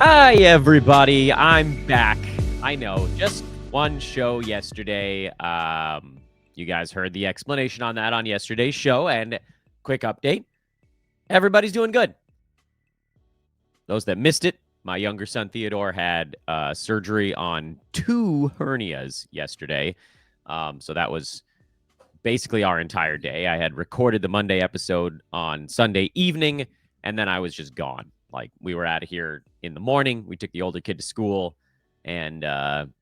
Hi, everybody. I'm back. I know, just one show yesterday. You guys heard the explanation on that on yesterday's show, and quick update. Everybody's doing good. Those that missed it, my younger son Theodore had surgery on 2 hernias yesterday. So that was basically our entire day. I had recorded the Monday episode on Sunday evening, and then I was just gone. Like, we were out of here in the morning. We took the older kid to school, and then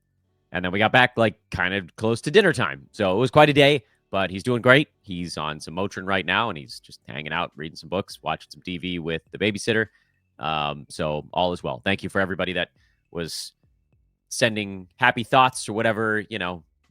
we got back like kind of close to dinner time. So it was quite a day, but he's doing great. He's on some Motrin right now, and he's just hanging out, reading some books, watching some TV with the babysitter. So all is well. Thank you for everybody that was sending happy thoughts or whatever,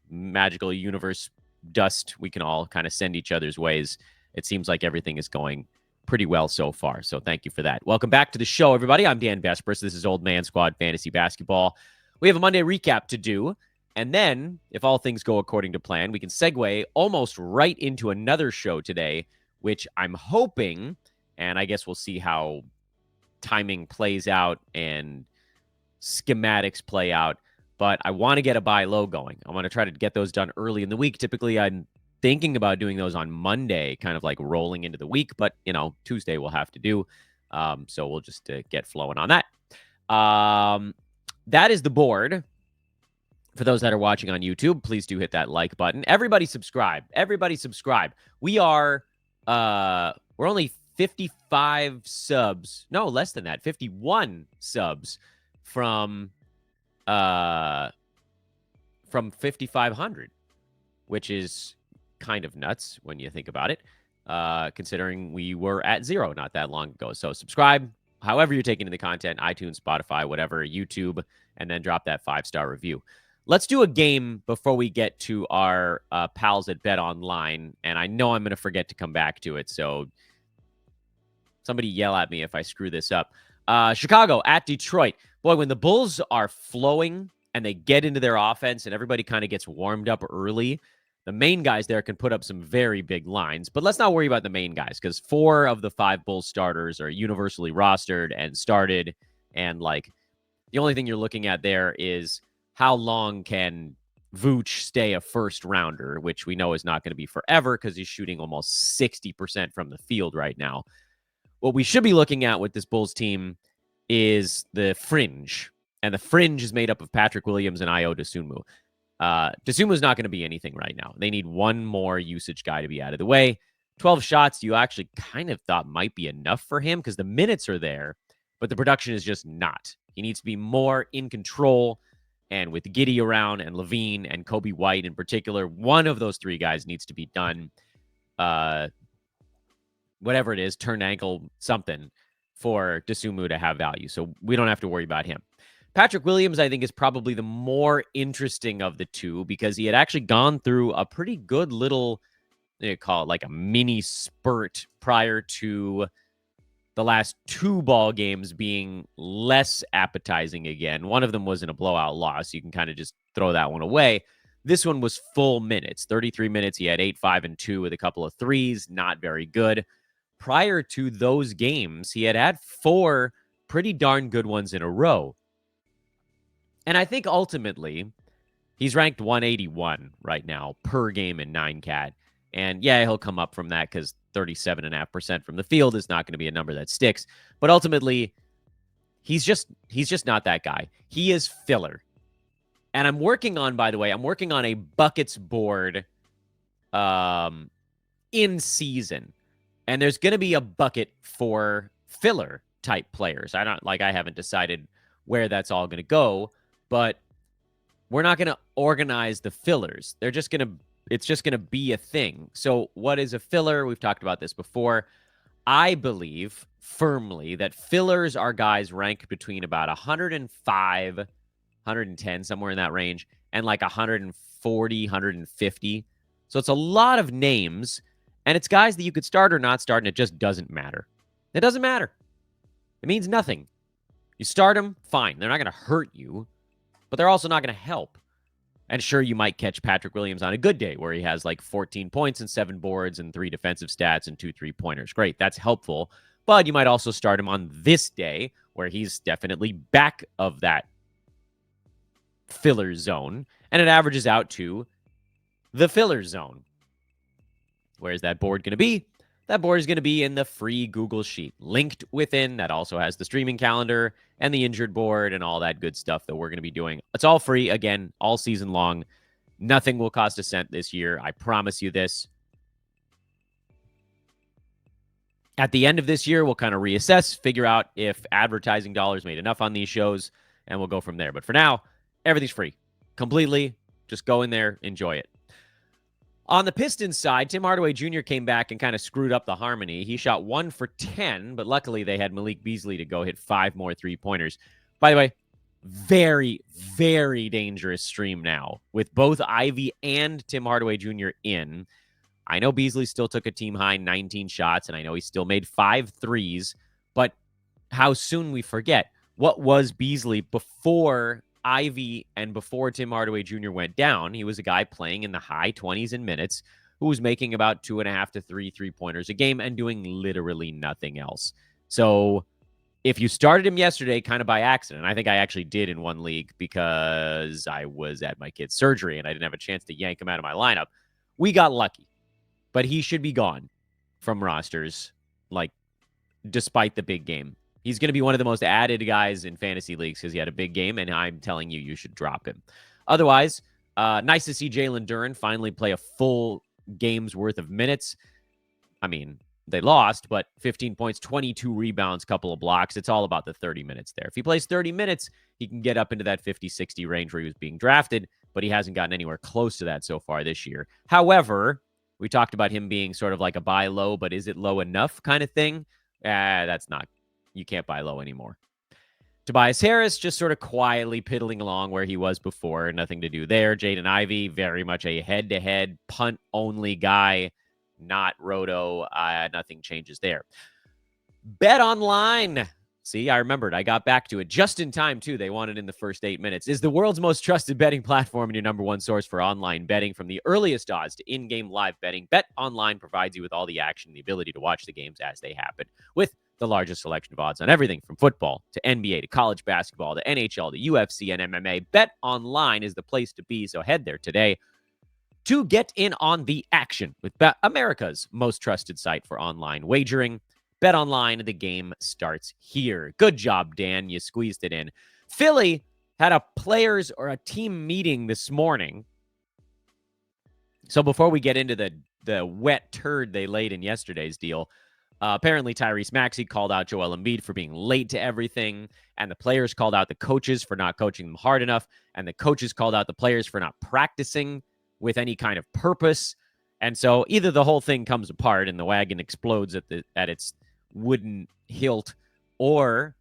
magical universe dust we can all kind of send each other's ways. It seems like everything is going pretty well so far. So thank you for that. Welcome back to the show, everybody. I'm Dan Vespers. This is Old Man Squad Fantasy Basketball. We have a Monday recap to do. And then, if all things go according to plan, we can segue almost right into another show today, which I'm hoping, and I guess we'll see how timing plays out and schematics play out, but I want to get a buy low going. I want to try to get those done early in the week. Typically, I'm thinking about doing those on Monday, kind of like rolling into the week, but, Tuesday we'll have to do. So we'll just get flowing on that. That is the board. For those that are watching on YouTube, please do hit that like button. Everybody subscribe. Everybody subscribe. We are, we're only 55 subs. No, less than that. 51 subs from 5,500, which is kind of nuts when you think about it, considering we were at 0 not that long ago. So subscribe, however you're taking in the content, iTunes, Spotify, whatever, YouTube, and then drop that 5-star review. Let's do a game before we get to our pals at Bet Online, and I know I'm going to forget to come back to it, so somebody yell at me if I screw this up. Chicago at Detroit. Boy, when the Bulls are flowing and they get into their offense and everybody kind of gets warmed up early, the main guys there can put up some very big lines. But let's not worry about the main guys, because 4 of the 5 Bulls starters are universally rostered and started. And, the only thing you're looking at there is how long can Vooch stay a first rounder, which we know is not going to be forever because he's shooting almost 60% from the field right now. What we should be looking at with this Bulls team is the fringe. And the fringe is made up of Patrick Williams and Ayo Dosunmu. Dosunmu's not going to be anything right now. They need one more usage guy to be out of the way. 12 shots you actually kind of thought might be enough for him because the minutes are there, but the production is just not. He needs to be more in control. And with Giddey around and Levine and Kobe White in particular, one of those 3 guys needs to be done. Whatever it is, turned ankle, something, for Dosunmu to have value. So we don't have to worry about him. Patrick Williams, I think, is probably the more interesting of the two because he had actually gone through a pretty good little, call it like a mini spurt prior to the last 2 ball games being less appetizing again. One of them was in a blowout loss. You can kind of just throw that one away. This one was full minutes, 33 minutes. He had 8, 5, and 2 with a couple of threes. Not very good. Prior to those games, he had 4 pretty darn good ones in a row. And I think ultimately, he's ranked 181 right now per game in 9-cat. And yeah, he'll come up from that because 37.5% from the field is not going to be a number that sticks. But ultimately, he's just not that guy. He is filler. And I'm working on a buckets board in season. And there's going to be a bucket for filler type players. I haven't decided where that's all going to go, but we're not going to organize the fillers. It's just going to be a thing. So what is a filler? We've talked about this before. I believe firmly that fillers are guys ranked between about 105, 110, somewhere in that range, and like 140, 150. So it's a lot of names, and it's guys that you could start or not start, and it just doesn't matter. It doesn't matter. It means nothing. You start them, fine. They're not going to hurt you, but they're also not going to help. And sure, you might catch Patrick Williams on a good day where he has like 14 points and 7 boards and 3 defensive stats and 2 3-pointers. Great, that's helpful. But you might also start him on this day where he's definitely back of that filler zone, and it averages out to the filler zone. Where's that board going to be? That board is going to be in the free Google Sheet, linked within. That also has the streaming calendar and the injured board and all that good stuff that we're going to be doing. It's all free, again, all season long. Nothing will cost a cent this year. I promise you this. At the end of this year, we'll kind of reassess, figure out if advertising dollars made enough on these shows, and we'll go from there. But for now, everything's free. Completely. Just go in there, enjoy it. On the Pistons side, Tim Hardaway Jr. came back and kind of screwed up the harmony. He shot 1 for 10, but luckily they had Malik Beasley to go hit 5 more three-pointers. By the way, very, very dangerous stream now with both Ivy and Tim Hardaway Jr. in. I know Beasley still took a team-high 19 shots, and I know he still made 5 threes, but how soon we forget. What was Beasley before Ivy and before Tim Hardaway Jr. went down? He was a guy playing in the high 20s in minutes who was making about 2.5 to 3 three-pointers a game and doing literally nothing else. So if you started him yesterday kind of by accident, I think I actually did in one league because I was at my kid's surgery and I didn't have a chance to yank him out of my lineup. We got lucky, but he should be gone from rosters, like, despite the big game. He's going to be one of the most added guys in fantasy leagues because he had a big game, and I'm telling you, you should drop him. Otherwise, nice to see Jalen Duren finally play a full game's worth of minutes. I mean, they lost, but 15 points, 22 rebounds, couple of blocks. It's all about the 30 minutes there. If he plays 30 minutes, he can get up into that 50-60 range where he was being drafted, but he hasn't gotten anywhere close to that so far this year. However, we talked about him being sort of like a buy low, but is it low enough kind of thing? That's not. You can't buy low anymore. Tobias Harris just sort of quietly piddling along where he was before. Nothing to do there. Jaden Ivey, very much a head-to-head, punt-only guy. Not roto. Nothing changes there. Bet Online. See, I remembered. I got back to it just in time, too. They wanted in the first 8 minutes. Is the world's most trusted betting platform and your number one source for online betting. From the earliest odds to in-game live betting, Bet Online provides you with all the action and the ability to watch the games as they happen. With the largest selection of odds on everything from football to NBA to college basketball to NHL to UFC and MMA. Bet Online is the place to be, so head there today to get in on the action with America's most trusted site for online wagering. Bet Online, the game starts here. Good job, Dan. You squeezed it in. Philly had a players or a team meeting this morning. So before we get into the wet turd they laid in yesterday's deal, apparently Tyrese Maxey called out Joel Embiid for being late to everything, and the players called out the coaches for not coaching them hard enough, and the coaches called out the players for not practicing with any kind of purpose. And so either the whole thing comes apart and the wagon explodes at its wooden hilt, or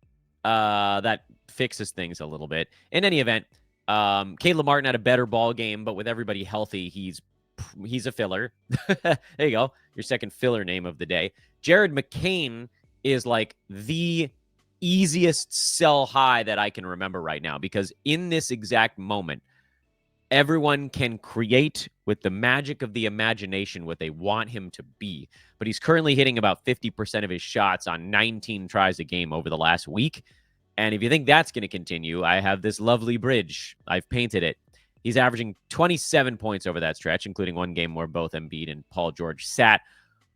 that fixes things a little bit. In any event, Caleb Martin had a better ball game, but with everybody healthy, he's a filler. There you go. Your second filler name of the day. Jared McCain is like the easiest sell high that I can remember right now, because in this exact moment, everyone can create with the magic of the imagination what they want him to be. But he's currently hitting about 50% of his shots on 19 tries a game over the last week. And if you think that's going to continue, I have this lovely bridge. I've painted it. He's averaging 27 points over that stretch, including one game where both Embiid and Paul George sat.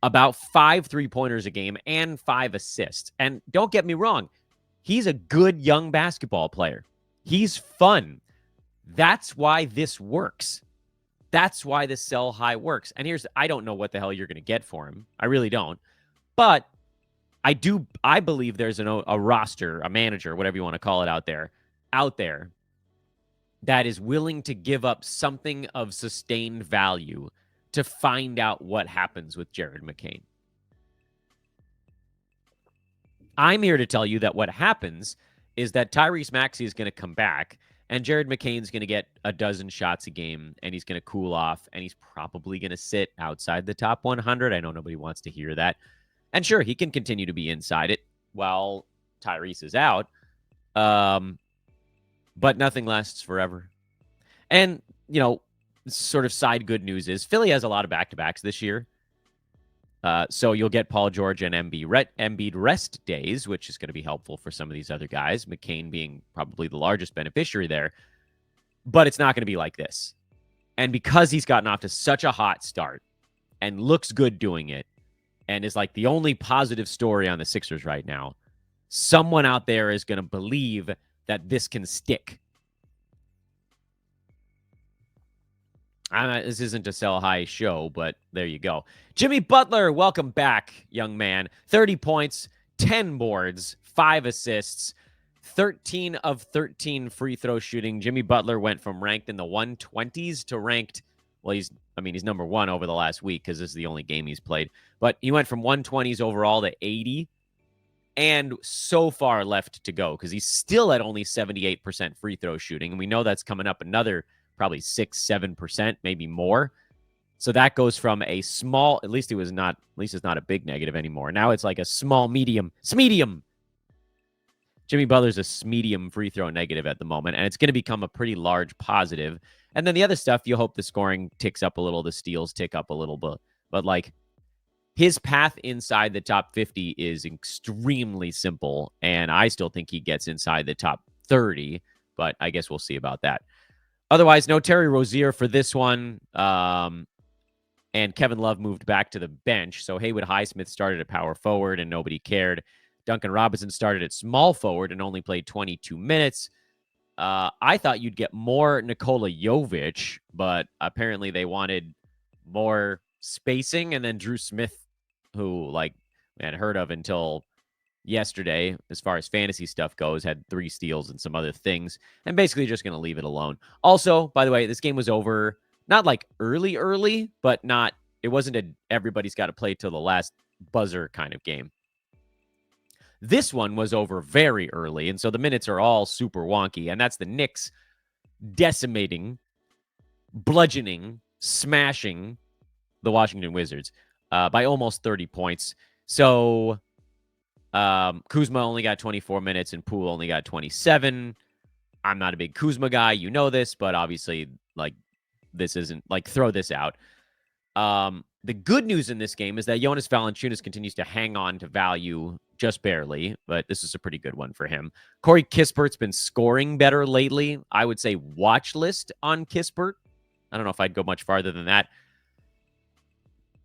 About 5 3-pointers a game and 5 assists. And don't get me wrong, he's a good young basketball player. He's fun. That's why this works. That's why the sell high works. And I don't know what the hell you're going to get for him. I really don't. But I believe there's a roster, a manager, whatever you want to call it out there that is willing to give up something of sustained value to find out what happens with Jared McCain. I'm here to tell you that what happens is that Tyrese Maxey is going to come back and Jared McCain's going to get a dozen shots a game and he's going to cool off and he's probably going to sit outside the top 100. I know nobody wants to hear that. And sure, he can continue to be inside it while Tyrese is out. But nothing lasts forever. And, sort of side good news is Philly has a lot of back-to-backs this year. So you'll get Paul George and Embiid rest days, which is going to be helpful for some of these other guys, McCain being probably the largest beneficiary there. But it's not going to be like this. And because he's gotten off to such a hot start and looks good doing it and is like the only positive story on the Sixers right now, someone out there is going to believe that this can stick. This isn't a sell high show, but there you go. Jimmy Butler, welcome back, young man. 30 points, 10 boards, 5 assists, 13 of 13 free throw shooting. Jimmy Butler went from ranked in the 120s to ranked, well, he's number one over the last week because this is the only game he's played. But he went from 120s overall to 80, and so far left to go because he's still at only 78% free throw shooting. And we know that's coming up another probably 6-7%, maybe more. So that goes from a small, at least it's not a big negative anymore. Now it's like a small, medium. Jimmy Butler's a medium free throw negative at the moment, and it's going to become a pretty large positive. And then the other stuff, you hope the scoring ticks up a little, the steals tick up a little bit. But like his path inside the top 50 is extremely simple, and I still think he gets inside the top 30, but I guess we'll see about that. Otherwise, no Terry Rozier for this one. And Kevin Love moved back to the bench. So Haywood Highsmith started at power forward and nobody cared. Duncan Robinson started at small forward and only played 22 minutes. I thought you'd get more Nikola Jovic, but apparently they wanted more spacing. And then Drew Smith, who I hadn't heard of until yesterday, as far as fantasy stuff goes, had 3 steals and some other things, and basically just going to leave it alone. Also, by the way, this game was over, not like early, but it wasn't everybody's got to play till the last buzzer kind of game. This one was over very early, and so the minutes are all super wonky, and that's the Knicks decimating, bludgeoning, smashing the Washington Wizards by almost 30 points. So Kuzma only got 24 minutes and Poole only got 27. I'm not a big Kuzma guy. You know this, but obviously, this isn't, throw this out. The good news in this game is that Jonas Valanciunas continues to hang on to value just barely, but this is a pretty good one for him. Corey Kispert's been scoring better lately. I would say watch list on Kispert. I don't know if I'd go much farther than that.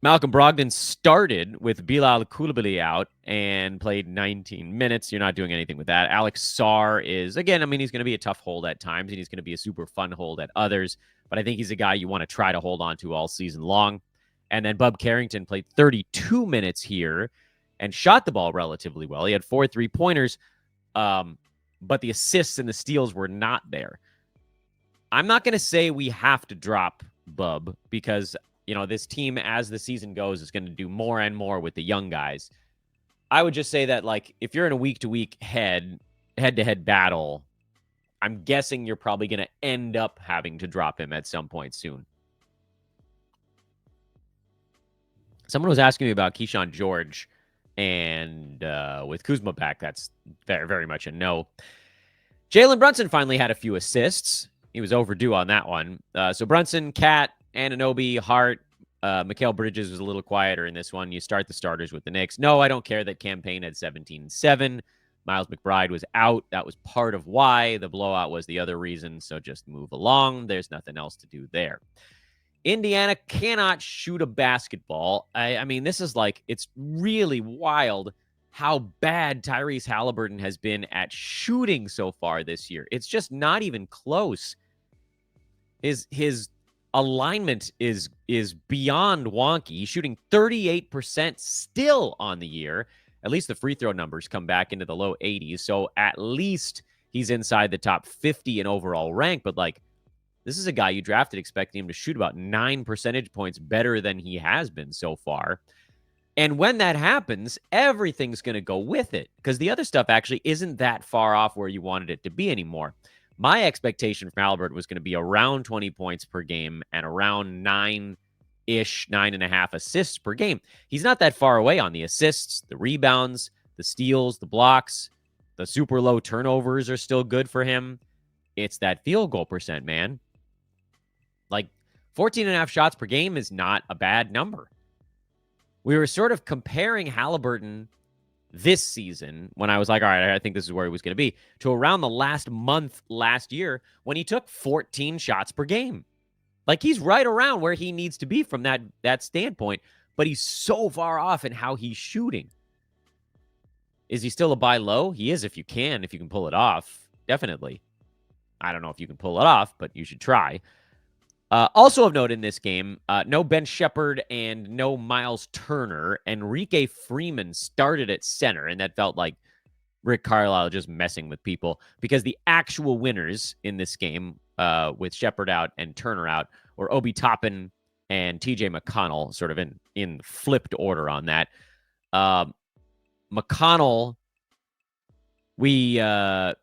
Malcolm Brogdon started with Bilal Coulibaly out and played 19 minutes. You're not doing anything with that. Alex Sarr is, again, he's going to be a tough hold at times, and he's going to be a super fun hold at others, but I think he's a guy you want to try to hold on to all season long. And then Bub Carrington played 32 minutes here and shot the ball relatively well. He had 4 3-pointers, but the assists and the steals were not there. I'm not going to say we have to drop Bub because this team, as the season goes, is going to do more and more with the young guys. I would just say that, if you're in a week-to-week head-to-head battle, I'm guessing you're probably going to end up having to drop him at some point soon. Someone was asking me about Keyshawn George, and with Kuzma back, that's very, very much a no. Jalen Brunson finally had a few assists. He was overdue on that one. So Brunson, Cat, Anunoby, Hart, Mikal Bridges was a little quieter in this one. You start the starters with the Knicks. No, I don't care that Campaign had 17-7. Miles McBride was out. That was part of why. The blowout was the other reason, so just move along. There's nothing else to do there. Indiana cannot shoot a basketball. This is it's really wild how bad Tyrese Haliburton has been at shooting so far this year. It's just not even close. His alignment is beyond wonky. He's shooting 38% still on the year. At least the free throw numbers come back into the low 80s. So at least he's inside the top 50 in overall rank. But this is a guy you drafted expecting him to shoot about 9 percentage points better than he has been so far. And when that happens, everything's going to go with it because the other stuff actually isn't that far off where you wanted it to be anymore. My expectation from Haliburton was going to be around 20 points per game and around 9.5 assists per game. He's not that far away on the assists, the rebounds, the steals, the blocks. The super low turnovers are still good for him. It's that field goal percent, man. 14.5 shots per game is not a bad number. we were sort of comparing Haliburton this season when I was like, all right, I think this is where he was going to be, to around the last month last year when he took 14 shots per game. Like, he's right around where he needs to be from that standpoint, but he's so far off in how he's shooting. Is he still a buy low? He is if you can pull it off. Definitely. I don't know if you can pull it off, but you should try. Also of note in this game, no Ben Shepherd and no Miles Turner. Enrique Freeman started at center, and that felt like Rick Carlisle just messing with people, because the actual winners in this game, with Shepherd out and Turner out, were Obi Toppin and TJ McConnell, sort of in flipped order on that. McConnell, we know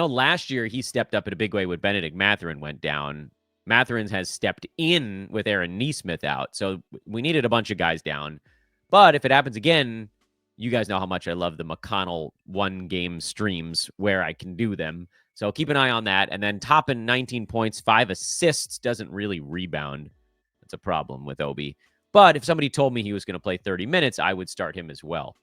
last year he stepped up in a big way when Benedict Mathurin went down. Mathurin has stepped in with Aaron Nesmith out. So we needed a bunch of guys down. But if it happens again, you guys know how much I love the McConnell one-game streams where I can do them. So keep an eye on that. And then Toppin, 19 points, 5 assists, doesn't really rebound. That's a problem with Obi. But if somebody told me he was going to play 30 minutes, I would start him as well.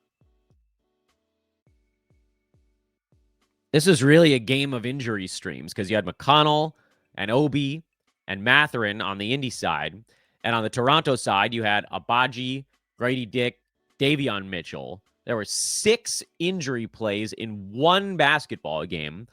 This is really a game of injury streams because you had McConnell and Obi and Mathurin on the Indy side. And on the Toronto side, you had Agbaji, Grady Dick, Davion Mitchell. There were 6 injury plays in one basketball game.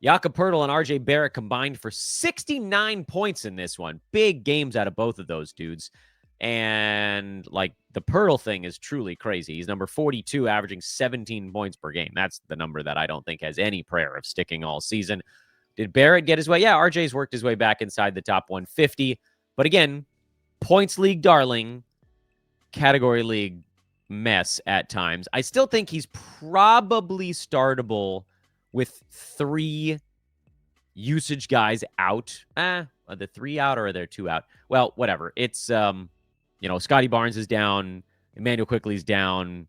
Jakob Poeltl and RJ Barrett combined for 69 points in this one. Big games out of both of those dudes. And like the Poeltl thing is truly crazy. He's number 42, averaging 17 points per game. That's the number that I don't think has any prayer of sticking all season. Did Barrett get his way? Yeah, RJ's worked his way back inside the top 150. But again, points league darling, category league mess at times. I still think he's probably startable with 3 usage guys out. Are the 3 out or are there 2 out? Well, whatever. It's Scotty Barnes is down, Emmanuel Quickley's down,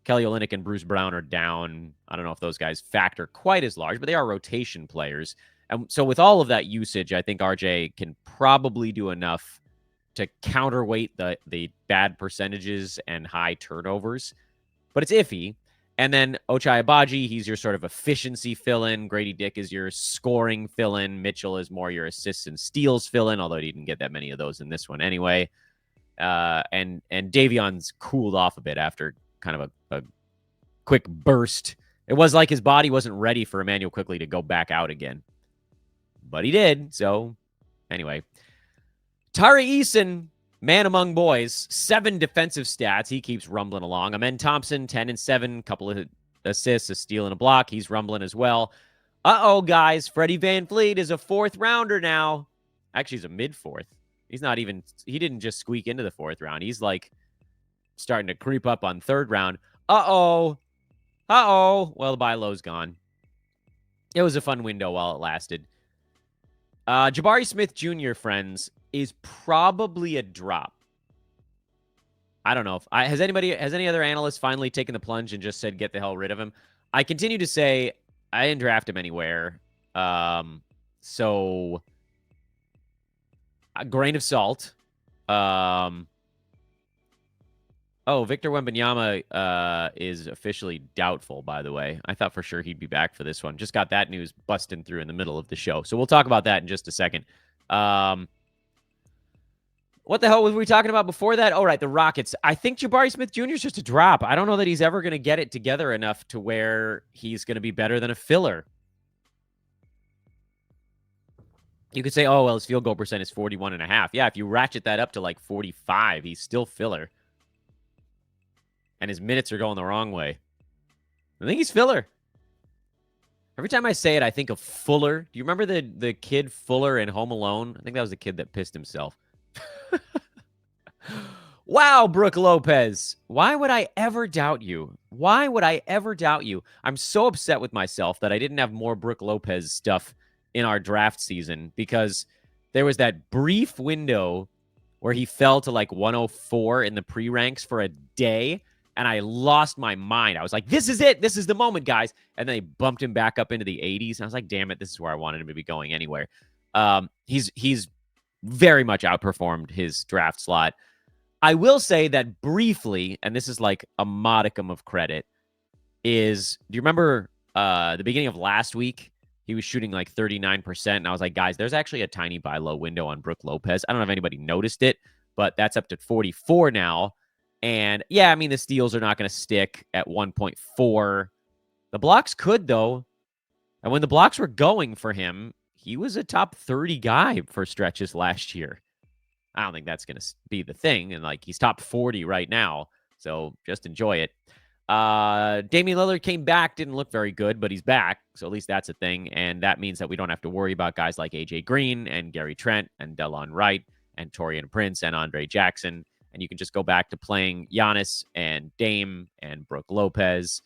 Kelly Olynyk and Bruce Brown are down. I don't know if those guys factor quite as large, but they are rotation players. And so with all of that usage, I think RJ can probably do enough to counterweight the bad percentages and high turnovers. But it's iffy. And then Ochai Agbaji, he's your sort of efficiency fill-in. Grady Dick is your scoring fill-in. Mitchell is more your assists and steals fill-in, although he didn't get that many of those in this one anyway. And Davion's cooled off a bit after kind of a quick burst. It was like his body wasn't ready for Emmanuel Quickley to go back out again. But he did, so anyway. Tyrese, man among boys, 7 defensive stats. He keeps rumbling along. Amen Thompson, 10 and 7, couple of assists, a steal and a block. He's rumbling as well. Uh-oh, guys. Freddie VanVleet is a 4th rounder now. Actually, he's a mid-4th. He didn't just squeak into the 4th round. He's like starting to creep up on 3rd round. Uh-oh. Well, the buy low's gone. It was a fun window while it lasted. Jabari Smith Jr., friends, is probably a drop. I don't know. Has any other analyst finally taken the plunge and just said, get the hell rid of him? I continue to say I didn't draft him anywhere. So a grain of salt. Victor Wembanyama is officially doubtful, by the way. I thought for sure he'd be back for this one. Just got that news busting through in the middle of the show. So we'll talk about that in just a second. What the hell were we talking about before that? Oh, right, the Rockets. I think Jabari Smith Jr. is just a drop. I don't know that he's ever going to get it together enough to where he's going to be better than a filler. You could say, oh, well, his field goal percent is 41.5. Yeah, if you ratchet that up to like 45, he's still filler. And his minutes are going the wrong way. I think he's filler. Every time I say it, I think of Fuller. Do you remember the kid Fuller in Home Alone? I think that was the kid that pissed himself. Wow, Brooke Lopez. Why would I ever doubt you? Why would I ever doubt you? I'm so upset with myself that I didn't have more Brooke Lopez stuff in our draft season because there was that brief window where he fell to like 104 in the pre-ranks for a day, and I lost my mind. I was like, this is it. This is the moment, guys. And then they bumped him back up into the 80s, and I was like, damn it, this is where I wanted him to be going anywhere. He's very much outperformed his draft slot. I will say that briefly, and this is like a modicum of credit, is do you remember the beginning of last week? He was shooting like 39%. And I was like, guys, there's actually a tiny buy low window on Brook Lopez. I don't know if anybody noticed it, but that's up to 44 now. And yeah, I mean, the steals are not going to stick at 1.4. The blocks could, though. And when the blocks were going for him, he was a top 30 guy for stretches last year. I don't think that's going to be the thing. And like, he's top 40 right now. So just enjoy it. Damian Lillard came back, didn't look very good, but he's back. So at least that's a thing. And that means that we don't have to worry about guys like AJ Green and Gary Trent and Delon Wright and Taurean Prince and Andre Jackson. And you can just go back to playing Giannis and Dame and Brook Lopez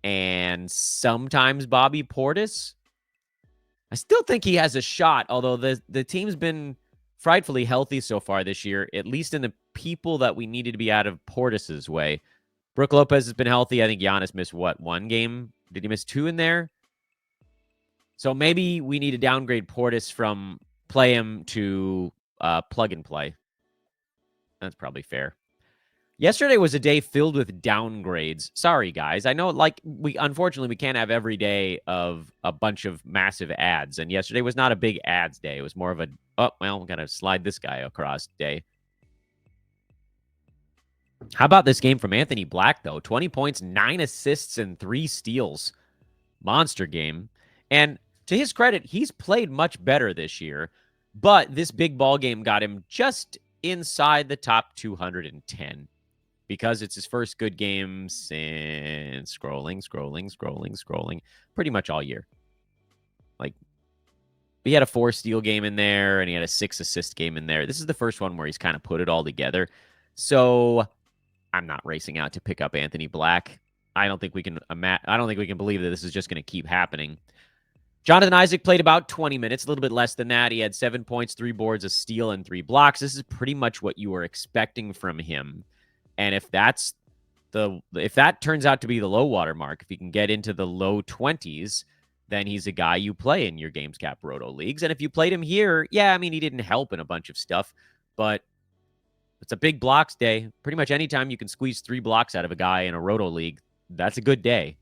and sometimes Bobby Portis. I still think he has a shot, although the team's been frightfully healthy so far this year, at least in the people that we needed to be out of Portis's way. Brook Lopez has been healthy. I think Giannis missed, one game? Did he miss 2 in there? So maybe we need to downgrade Portis from play him to plug and play. That's probably fair. Yesterday was a day filled with downgrades. Sorry, guys. I know, like, unfortunately, we can't have every day of a bunch of massive ads. And yesterday was not a big ads day. It was more of a, oh, well, I'm going to slide this guy across day. How about this game from Anthony Black, though? 20 points, 9 assists, and 3 steals. Monster game. And to his credit, he's played much better this year. But this big ball game got him just inside the top 210. Because it's his first good game since scrolling, pretty much all year. Like, he had a 4 steal game in there, and he had a 6 assist game in there. This is the first one where he's kind of put it all together. So I'm not racing out to pick up Anthony Black. I don't think we can believe that this is just going to keep happening. Jonathan Isaac played about 20 minutes, a little bit less than that. He had 7 points, 3 boards, a steal, and 3 blocks. This is pretty much what you were expecting from him. And if that turns out to be the low water mark, if he can get into the low 20s, then he's a guy you play in your Games Cap Roto leagues. And if you played him here, yeah, I mean, he didn't help in a bunch of stuff, but it's a big blocks day. Pretty much anytime you can squeeze 3 blocks out of a guy in a Roto league, that's a good day.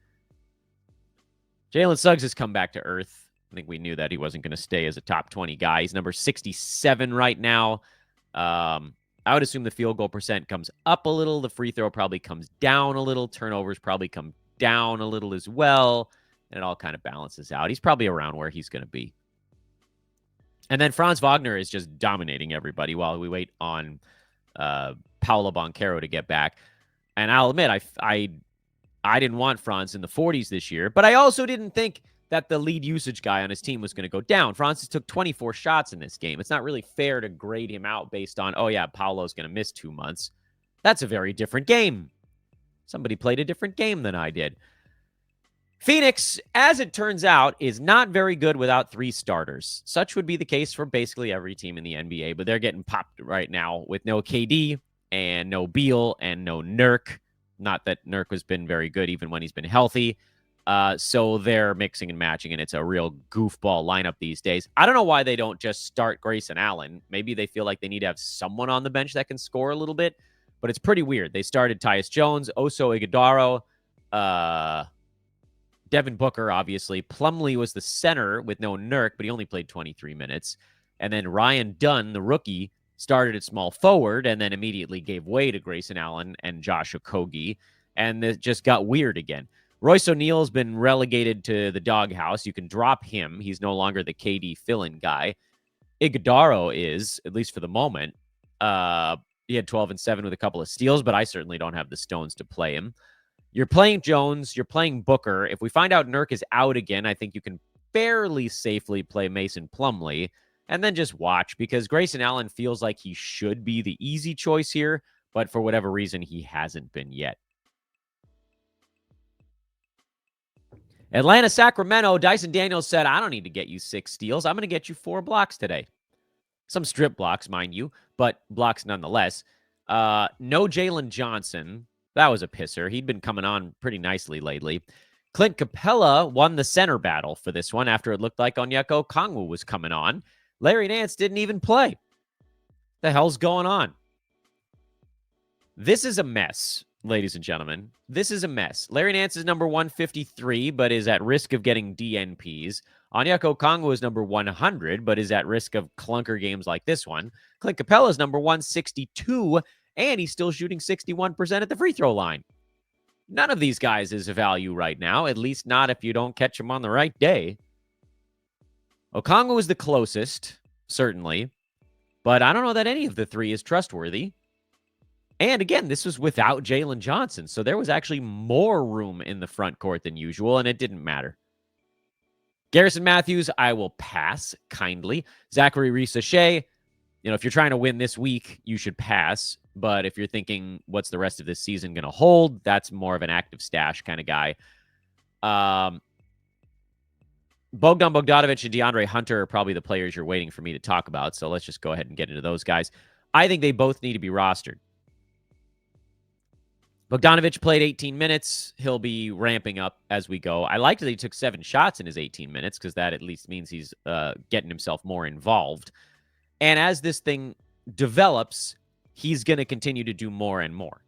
Jalen Suggs has come back to earth. I think we knew that he wasn't going to stay as a top 20 guy. He's number 67 right now. I would assume the field goal percent comes up a little. The free throw probably comes down a little. Turnovers probably come down a little as well. And it all kind of balances out. He's probably around where he's going to be. And then Franz Wagner is just dominating everybody while we wait on Paolo Banchero to get back. And I'll admit, I didn't want Franz in the 40s this year, but I also didn't think that the lead usage guy on his team was going to go down. Francis took 24 shots in this game. It's not really fair to grade him out based on, oh yeah, Paolo's going to miss 2 months. That's a very different game. Somebody played a different game than I did. Phoenix, as it turns out, is not very good without 3 starters. Such would be the case for basically every team in the NBA, but they're getting popped right now with no KD and no Beal and no Nurk. Not that Nurk has been very good even when he's been healthy. So they're mixing and matching, and it's a real goofball lineup these days. I don't know why they don't just start Grayson Allen. Maybe they feel like they need to have someone on the bench that can score a little bit, but it's pretty weird. They started Tyus Jones, Oso Ighodaro, Devin Booker, obviously. Plumlee was the center with no Nurk, but he only played 23 minutes. And then Ryan Dunn, the rookie, started at small forward and then immediately gave way to Grayson Allen and Josh Okogie. And it just got weird again. Royce O'Neal's been relegated to the doghouse. You can drop him. He's no longer the KD fill-in guy. Ighodaro is, at least for the moment. He had 12 and 7 with a couple of steals, but I certainly don't have the stones to play him. You're playing Jones. You're playing Booker. If we find out Nurk is out again, I think you can fairly safely play Mason Plumlee and then just watch, because Grayson Allen feels like he should be the easy choice here, but for whatever reason, he hasn't been yet. Atlanta, Sacramento, Dyson Daniels said, I don't need to get you 6 steals. I'm going to get you 4 blocks today. Some strip blocks, mind you, but blocks nonetheless. No Jalen Johnson. That was a pisser. He'd been coming on pretty nicely lately. Clint Capella won the center battle for this one after it looked like Onyeka Okongwu was coming on. Larry Nance didn't even play. The hell's going on? This is a mess, ladies and gentlemen. This is a mess. Larry Nance is number 153, but is at risk of getting DNPs. Onyeka Okongwu is number 100, but is at risk of clunker games like this one. Clint Capella is number 162, and he's still shooting 61% at the free throw line. None of these guys is a value right now, at least not if you don't catch them on the right day. Okongwu is the closest, certainly, but I don't know that any of the three is trustworthy. And again, this was without Jalen Johnson, so there was actually more room in the front court than usual, and it didn't matter. Garrison Matthews, I will pass kindly. Zachary Reese-Shea, if you're trying to win this week, you should pass. But if you're thinking, what's the rest of this season going to hold? That's more of an active stash kind of guy. Bogdan Bogdanovic and DeAndre Hunter are probably the players you're waiting for me to talk about. So let's just go ahead and get into those guys. I think they both need to be rostered. Bogdanovic played 18 minutes. He'll be ramping up as we go. I liked that he took 7 shots in his 18 minutes because that at least means he's getting himself more involved. And as this thing develops, he's going to continue to do more and more.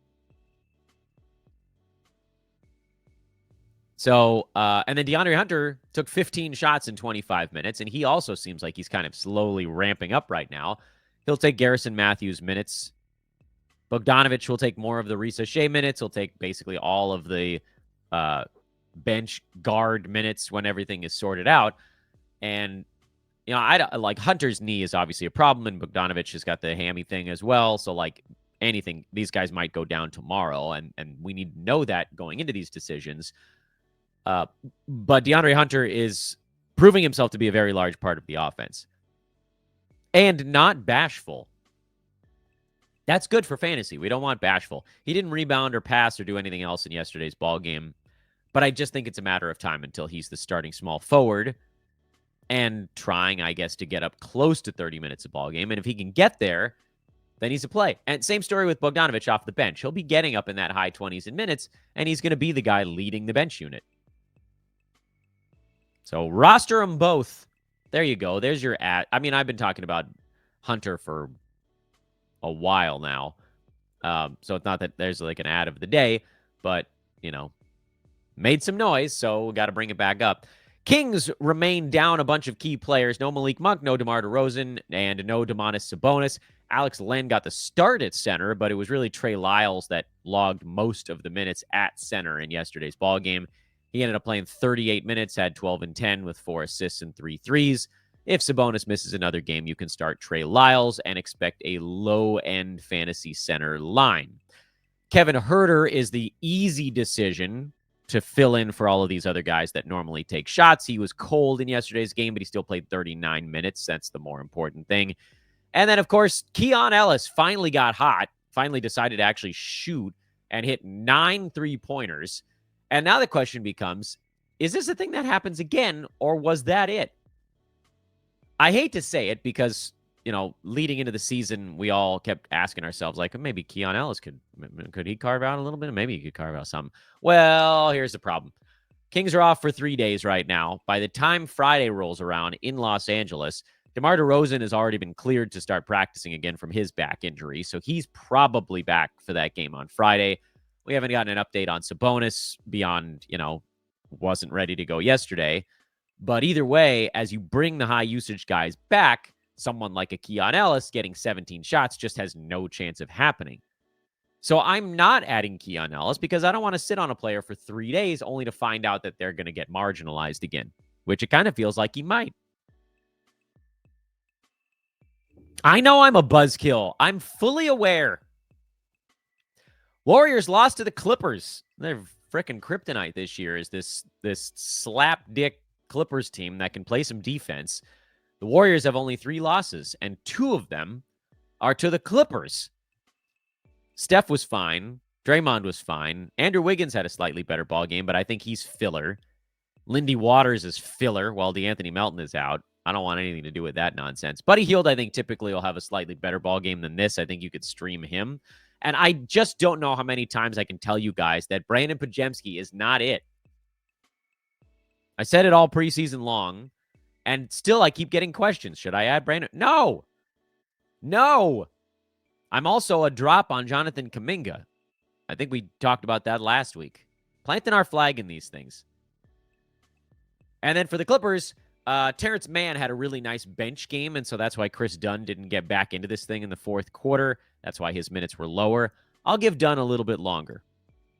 So, and then DeAndre Hunter took 15 shots in 25 minutes, and he also seems like he's kind of slowly ramping up right now. He'll take Garrison Matthews minutes. Bogdanovic will take more of the Reese-Shea minutes. He'll take basically all of the bench guard minutes when everything is sorted out. And, I like Hunter's knee is obviously a problem, and Bogdanovic has got the hammy thing as well. So, like anything, these guys might go down tomorrow, and we need to know that going into these decisions. But DeAndre Hunter is proving himself to be a very large part of the offense. And not bashful. That's good for fantasy. We don't want bashful. He didn't rebound or pass or do anything else in yesterday's ball game. But I just think it's a matter of time until he's the starting small forward and trying, I guess, to get up close to 30 minutes of ball game. And if he can get there, then he's a play. And same story with Bogdanovic off the bench. He'll be getting up in that high 20s in minutes, and he's going to be the guy leading the bench unit. So roster them both. There you go. There's your ad. I mean, I've been talking about Hunter for a while now. So it's not that there's like an ad of the day, but, made some noise, so we got to bring it back up. Kings remain down a bunch of key players. No Malik Monk, no DeMar DeRozan, and no Domantas Sabonis. Alex Len got the start at center, but it was really Trey Lyles that logged most of the minutes at center in yesterday's ball game. He ended up playing 38 minutes, had 12 and 10 with 4 assists and 3 threes. If Sabonis misses another game, you can start Trey Lyles and expect a low-end fantasy center line. Kevin Huerter is the easy decision to fill in for all of these other guys that normally take shots. He was cold in yesterday's game, but he still played 39 minutes. That's the more important thing. And then, of course, Keon Ellis finally got hot, finally decided to actually shoot and hit 9 3-pointers. And now the question becomes, is this a thing that happens again, or was that it? I hate to say it because, leading into the season, we all kept asking ourselves, like, maybe Keon Ellis could he carve out a little bit? Maybe he could carve out something. Well, here's the problem. Kings are off for 3 days right now. By the time Friday rolls around in Los Angeles, DeMar DeRozan has already been cleared to start practicing again from his back injury, so he's probably back for that game on Friday. We haven't gotten an update on Sabonis beyond, wasn't ready to go yesterday. But either way, as you bring the high usage guys back, someone like a Keon Ellis getting 17 shots just has no chance of happening. So I'm not adding Keon Ellis because I don't want to sit on a player for 3 days only to find out that they're going to get marginalized again, which it kind of feels like he might. I know I'm a buzzkill. I'm fully aware. Warriors lost to the Clippers. They're freaking kryptonite this year is this slapdick Clippers team that can play some defense. The Warriors have only 3 losses, and 2 of them are to the Clippers. Steph was fine. Draymond was fine. Andrew Wiggins had a slightly better ball game, but I think he's filler. Lindy Waters is filler while DeAnthony Melton is out. I don't want anything to do with that nonsense. Buddy Hield, I think, typically will have a slightly better ball game than this. I think you could stream him. And I just don't know how many times I can tell you guys that Brandon Podziemski is not it. I said it all preseason long, and still I keep getting questions. Should I add Brandon? No. I'm also a drop on Jonathan Kuminga. I think we talked about that last week. Planting our flag in these things. And then for the Clippers, Terrence Mann had a really nice bench game, and so that's why Chris Dunn didn't get back into this thing in the fourth quarter. That's why his minutes were lower. I'll give Dunn a little bit longer.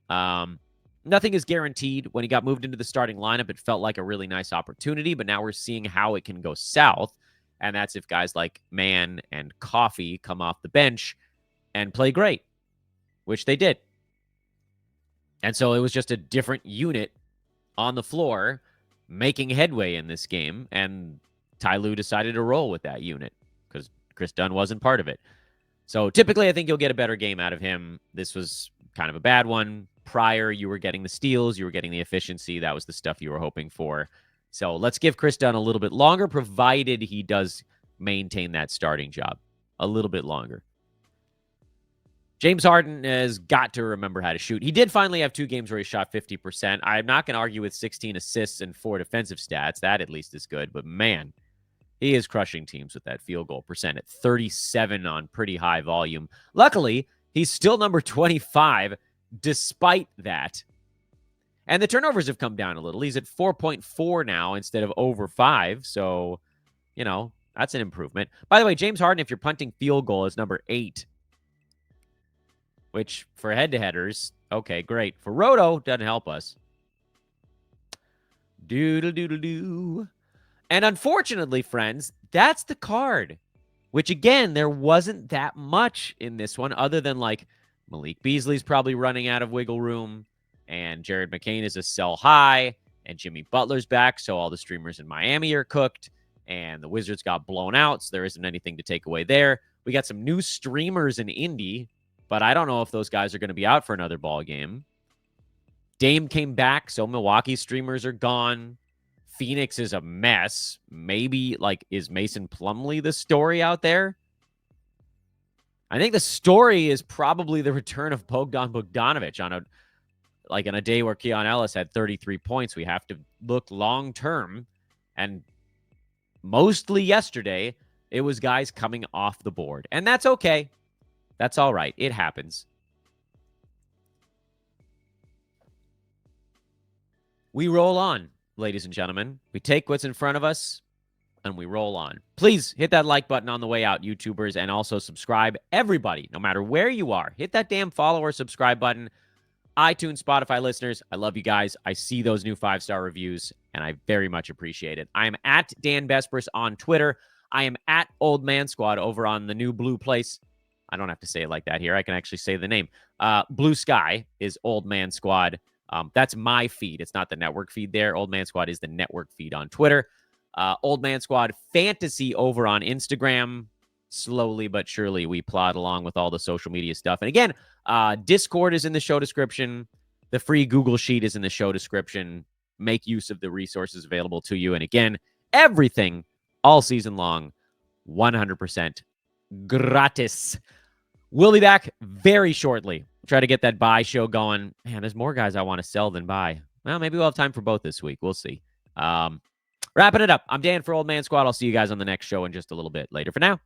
Nothing is guaranteed. When he got moved into the starting lineup, it felt like a really nice opportunity, but now we're seeing how it can go south, and that's if guys like Mann and Coffey come off the bench and play great, which they did. And so it was just a different unit on the floor making headway in this game, and Ty Lue decided to roll with that unit because Chris Dunn wasn't part of it. So typically, I think you'll get a better game out of him. This was kind of a bad one. Prior, you were getting the steals, you were getting the efficiency. That was the stuff you were hoping for. So let's give Chris Dunn a little bit longer, provided he does maintain that starting job a little bit longer. James Harden has got to remember how to shoot. He did finally have 2 games where he shot 50%. I'm not going to argue with 16 assists and 4 defensive stats. That at least is good. But man, he is crushing teams with that field goal percent at 37 on pretty high volume. Luckily, he's still number 25 despite that. And the turnovers have come down a little. He's at 4.4 now instead of over 5. So, that's an improvement. By the way, James Harden, if you're punting field goal, is number 8. Which, for head-to-headers, okay, great. For Roto, doesn't help us. Doodle-doodle-doo. And unfortunately, friends, that's the card. Which, again, there wasn't that much in this one other than, Malik Beasley's probably running out of wiggle room, and Jared McCain is a sell high, and Jimmy Butler's back, so all the streamers in Miami are cooked, and the Wizards got blown out, so there isn't anything to take away there. We got some new streamers in Indy, but I don't know if those guys are going to be out for another ball game. Dame came back, so Milwaukee streamers are gone. Phoenix is a mess. Maybe, is Mason Plumlee the story out there? I think the story is probably the return of Bogdan Bogdanovic on a day where Keon Ellis had 33 points. We have to look long-term. And mostly yesterday, it was guys coming off the board. And that's okay. That's all right. It happens. We roll on, ladies and gentlemen. We take what's in front of us and we roll on. Please hit that like button on the way out, YouTubers, and also subscribe. Everybody, no matter where you are, hit that damn follow or subscribe button. iTunes, Spotify listeners, I love you guys. I see those new 5-star reviews, and I very much appreciate it. I am at Dan Vespers on Twitter. I am at Old Man Squad over on the new Blue Place. I don't have to say it like that here. I can actually say the name. Blue Sky is Old Man Squad. That's my feed. It's not the network feed there. Old Man Squad is the network feed on Twitter. Old Man Squad Fantasy over on Instagram. Slowly but surely, we plod along with all the social media stuff. And again, Discord is in the show description. The free Google Sheet is in the show description. Make use of the resources available to you. And again, everything all season long, 100% gratis. We'll be back very shortly. Try to get that buy show going. Man, there's more guys I want to sell than buy. Well, maybe we'll have time for both this week. We'll see. Wrapping it up. I'm Dan for Old Man Squad. I'll see you guys on the next show in just a little bit. Later for now.